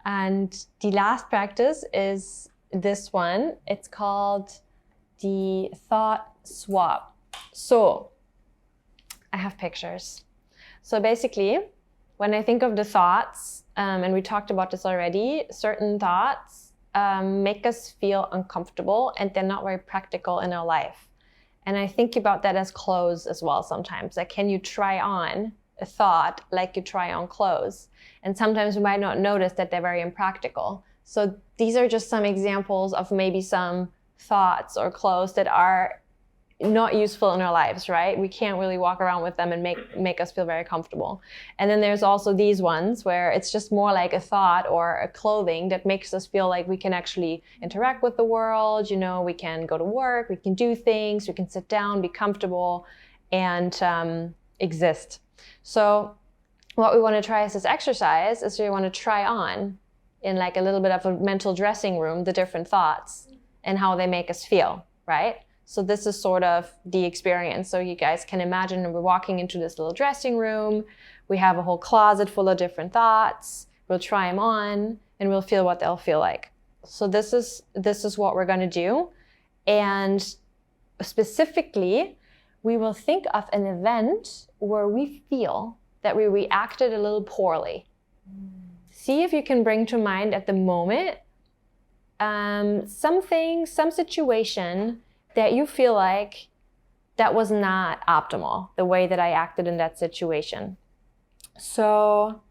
And the last practice is this one. It's called the thought swap. So I have pictures. So basically, when I think of the thoughts, and we talked about this already, certain thoughts make us feel uncomfortable and they're not very practical in our life. And I think about that as clothes as well sometimes. Like, can you try on a thought like you try on clothes? And sometimes we might not notice that they're very impractical. So these are just some examples of maybe some thoughts or clothes that are not useful in our lives, right? We can't really walk around with them and make us feel very comfortable. And then there's also these ones where it's just more like a thought or a clothing that makes us feel like we can actually interact with the world. You know, we can go to work, we can do things, we can sit down, be comfortable, and exist. So what we want to try as this exercise is we want to try on in like a little bit of a mental dressing room the different thoughts and how they make us feel, right? So this is sort of the experience. So you guys can imagine we're walking into this little dressing room. We have a whole closet full of different thoughts. We'll try them on and we'll feel what they'll feel like. So this is what we're going to do. And specifically, we will think of an event where we feel that we reacted a little poorly. See if you can bring to mind at the moment some situation that you feel like that was not optimal, the way that I acted in that situation. So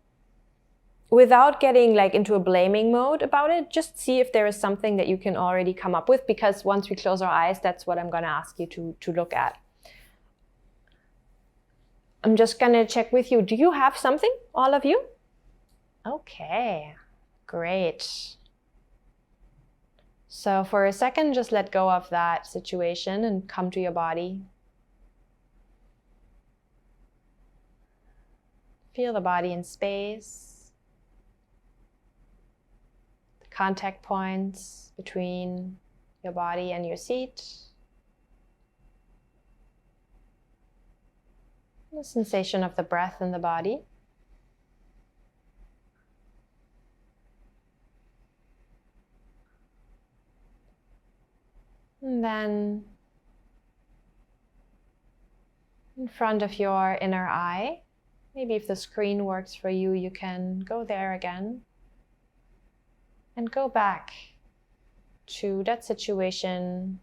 without getting like into a blaming mode about it, just see if there is something that you can already come up with, because once we close our eyes, that's what I'm going to ask you to look at. I'm just going to check with you. Do you have something, all of you? Okay, great. So for a second, just let go of that situation and come to your body. Feel the body in space, the contact points between your body and your seat, the sensation of the breath in the body. And then in front of your inner eye, maybe if the screen works for you, you can go there again and go back to that situation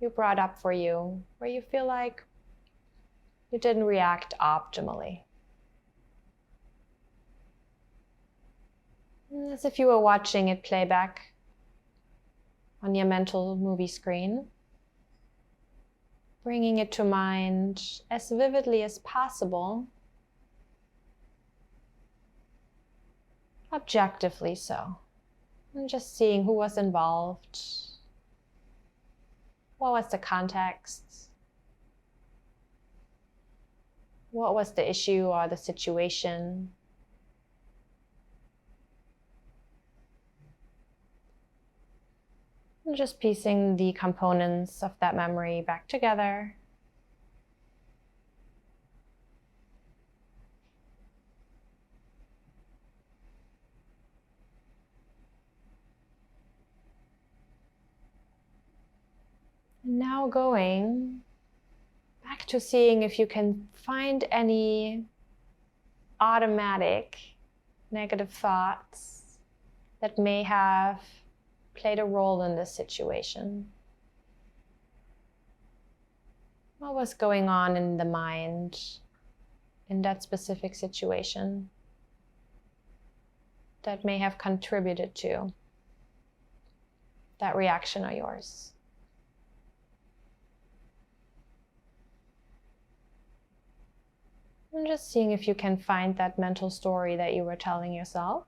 you brought up for you, where you feel like you didn't react optimally. As if you were watching it play back on your mental movie screen, bringing it to mind as vividly as possible, objectively so, and just seeing who was involved, what was the context, what was the issue or the situation. And just piecing the components of that memory back together. And now going back to seeing if you can find any automatic negative thoughts that may have played a role in this situation. What was going on in the mind in that specific situation that may have contributed to that reaction of yours? And just seeing if you can find that mental story that you were telling yourself.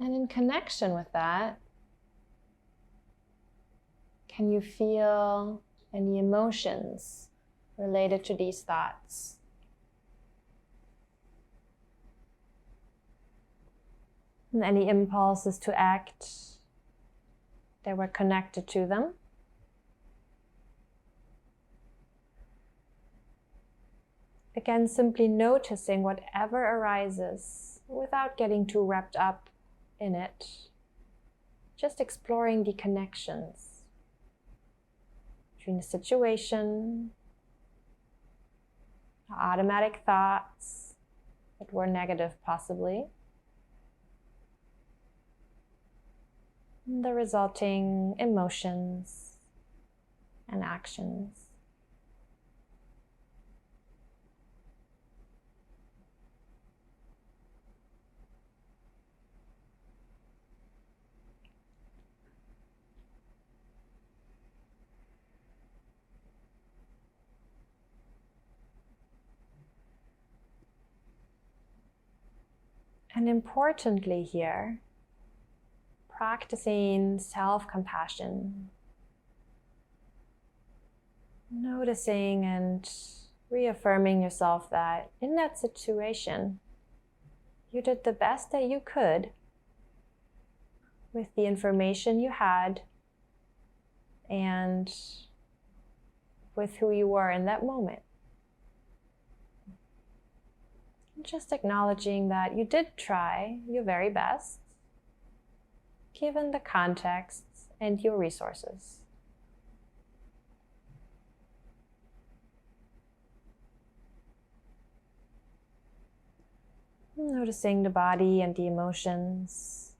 And in connection with that, can you feel any emotions related to these thoughts? And any impulses to act that were connected to them? Again, simply noticing whatever arises without getting too wrapped up in it. Just exploring the connections between the situation, automatic thoughts that were negative possibly, and the resulting emotions and actions. And importantly here, practicing self-compassion, noticing and reaffirming yourself that in that situation, you did the best that you could with the information you had and with who you were in that moment. Just acknowledging that you did try your very best, given the context and your resources. Noticing the body and the emotions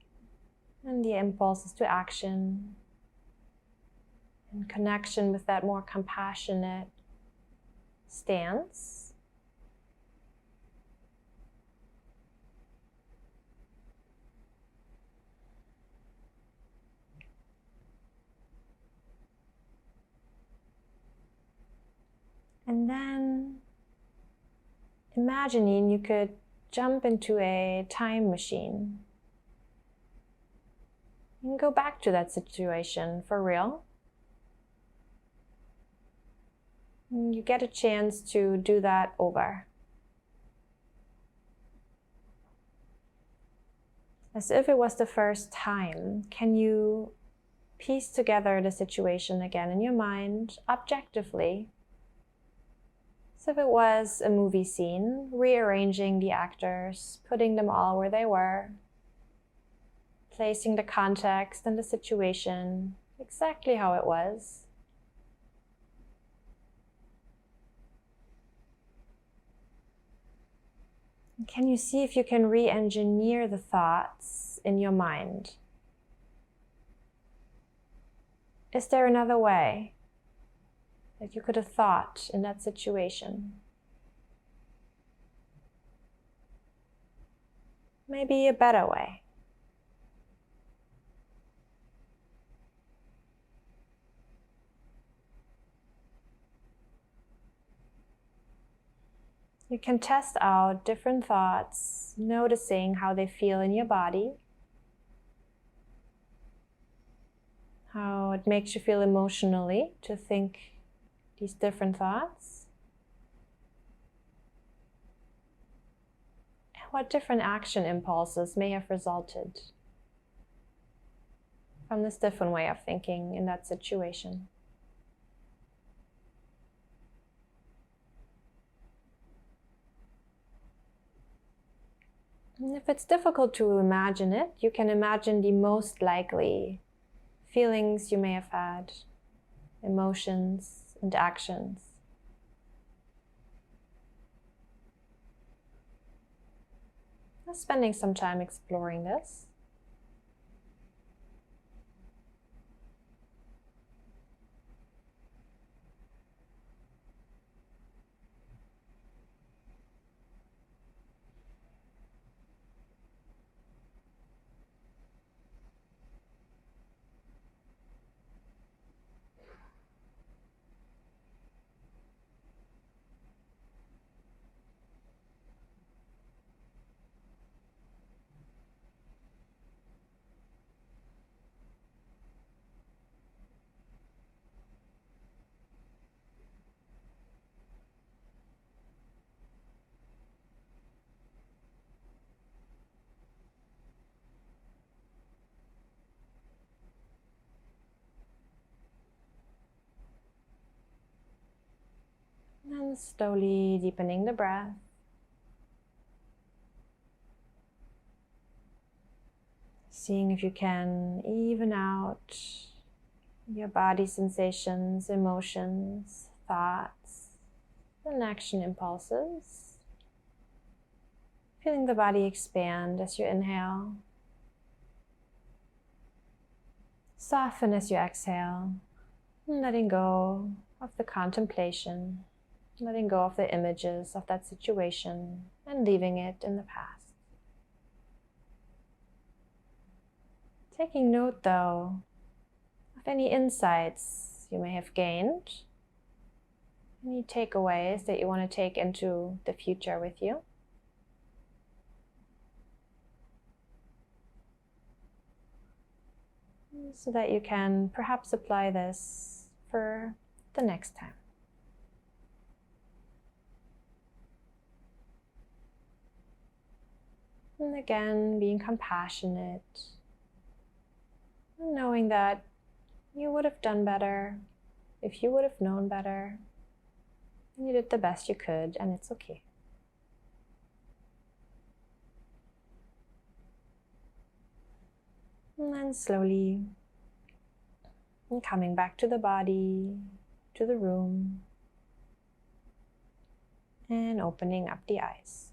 and the impulses to action in connection with that more compassionate stance. And then imagining you could jump into a time machine and go back to that situation for real. And you get a chance to do that over. As if it was the first time, can you piece together the situation again in your mind, objectively? As if it was a movie scene, rearranging the actors, putting them all where they were, placing the context and the situation exactly how it was. And can you see if you can re-engineer the thoughts in your mind? Is there another way that you could have thought in that situation? Maybe a better way. You can test out different thoughts, noticing how they feel in your body, how it makes you feel emotionally to think these different thoughts, and what different action impulses may have resulted from this different way of thinking in that situation. And if it's difficult to imagine it, you can imagine the most likely feelings you may have had, emotions and actions. Just spending some time exploring this. And slowly deepening the breath. Seeing if you can even out your body sensations, emotions, thoughts, and action impulses. Feeling the body expand as you inhale. Soften as you exhale. Letting go of the contemplation. Letting go of the images of that situation and leaving it in the past. Taking note, though, of any insights you may have gained, any takeaways that you want to take into the future with you. So that you can perhaps apply this for the next time. And again, being compassionate, knowing that you would have done better if you would have known better. And you did the best you could, and it's okay. And then slowly coming back to the body, to the room, and opening up the eyes.